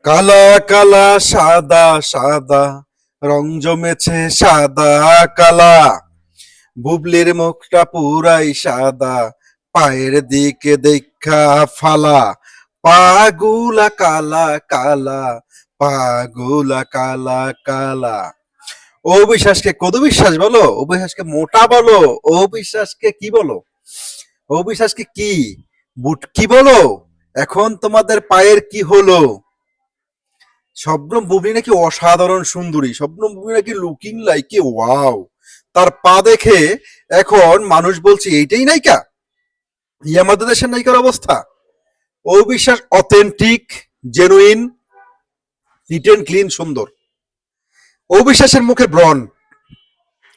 কালা কালা সাদা সাদা রং জমেছে সাদা কালা। বুবলির মুখটা পুরাই সাদা, পায়ের দিকে দেখা ফালা। পাগুলা কালা কালা, পাগুলা কালা কালা। অবিশ্বাসকে কদু বিশ্বাস বলো, অবিশ্বাসকে মোটা বলো, অবিশ্বাসকে কি বলো, অবিশ্বাসকে কি বুটকি বলো। এখন তোমাদের পায়ের কি হলো? শবনম বুবলি নাকি অসাধারণ সুন্দরী, শবনম বুবলি নাকি লুকিং লাইক এ ওয়াও। তার পা দেখে এখন মানুষ বলছে এইটাই নায়িকা, এই আমাদের দেশের নায়িকার অবস্থা। অবিশ্বাস authentic, genuine, neat and clean, সুন্দর। অবিশ্বাসের মুখে ব্রণ,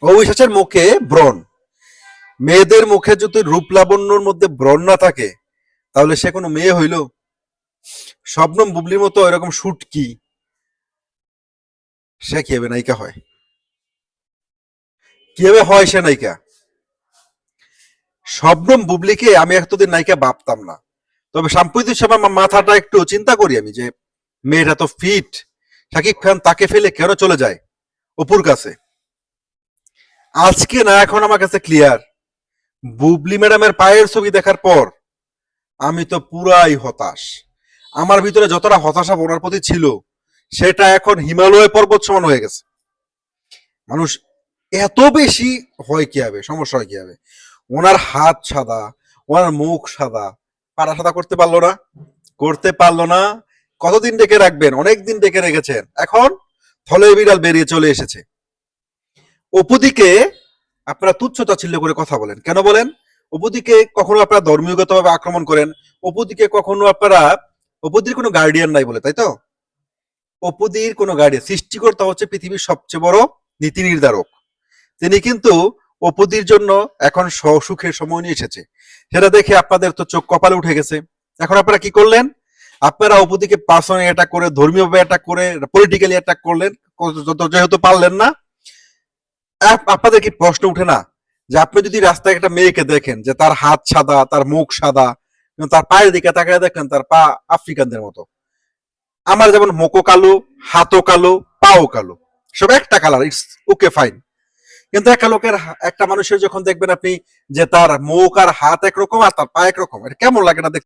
অবিশ্বাসের মুখে ব্রণ। মেয়েদের মুখে যদি রূপ লাবণ্যর মধ্যে ব্রণ না থাকে তাহলে সে কোনো মেয়ে হইল? শবনম বুবলির মতো এরকম শুটকি, সে কিভাবে নায়িকা হয়? কিভাবে হয় সে নায়িকা? শবনম বুবলিকে আমি এতদিন নায়িকা ভাবতাম না, তবে সাম্প্রতিক সময় আমার মাথাটা একটু চিন্তা করি আমি যে মেয়েটা তো ফিট, শাকিব খান তাকে ফেলে কেন চলে যায় অপুর কাছে? আজকে না এখন আমার কাছে ক্লিয়ার, বুবলি ম্যাডামের পায়ের ছবি দেখার পর আমি তো পুরাই হতাশ। আমার ভিতরে যতটা হতাশা ওনার প্রতি ছিল সেটা এখন হিমালয় পর্বত সমান হয়ে গেছে। মানুষ এত বেশি হয় কি হবে, সমস্যা হয় কি হবে? ওনার হাত সাদা, ওনার মুখ সাদা, পাড়া সাদা করতে পারলো না, করতে পারলো না। কতদিন ডেকে রাখবেন? অনেক দিন ডেকে রেখেছেন, এখন থলে বিড়াল বেরিয়ে চলে এসেছে। অপুদিকে আপনারা তুচ্ছ তাচ্ছিল্য করে কথা বলেন, কেন বলেন? অপুদিকে কখনো আপনারা ধর্মীয়গতভাবে আক্রমণ করেন, অপুদিকে কখনো আপনারা, অপুদির কোনো গার্ডিয়ান নাই বলে, তাই তো? অপুদির কোনো গার্ডিয়ান, সৃষ্টিকর্তা হচ্ছে পৃথিবীর সবচেয়ে বড় নীতি নির্ধারক। তিনি কিন্তু অপুদির জন্য এখন সুখের সময় নিয়ে এসেছে, সেটা দেখে আপনাদের তো চোখ কপালে উঠে গেছে। এখন আপনারা কি করলেন? আপনারা অপুদিকে পার্সোনালি অ্যাটাক করে, ধর্মীয়ভাবে অ্যাটাক করে, পলিটিক্যালি অ্যাটাক করলেন। যেহেতু পারলেন না, আপনাদের কি প্রশ্ন উঠে না যে আপনি যদি রাস্তায় একটা মেয়েকে দেখেন যে তার হাত সাদা, তার মুখ সাদা, কিন্তু তার পায়ের দিকে তাকায় দেখেন তার পা আফ্রিকানদের মতো। আমার যেমন মুখও কালো, হাতও কালো, পাও কালো, সব একটা কালার, ইটস ওকে ফাইন। কিন্তু একটা লোকের, একটা মানুষের যখন দেখবেন আপনি যে তার মুখ আর হাত একরকম আর তার পা একরকম, এটা কেমন লাগে না দেখতে?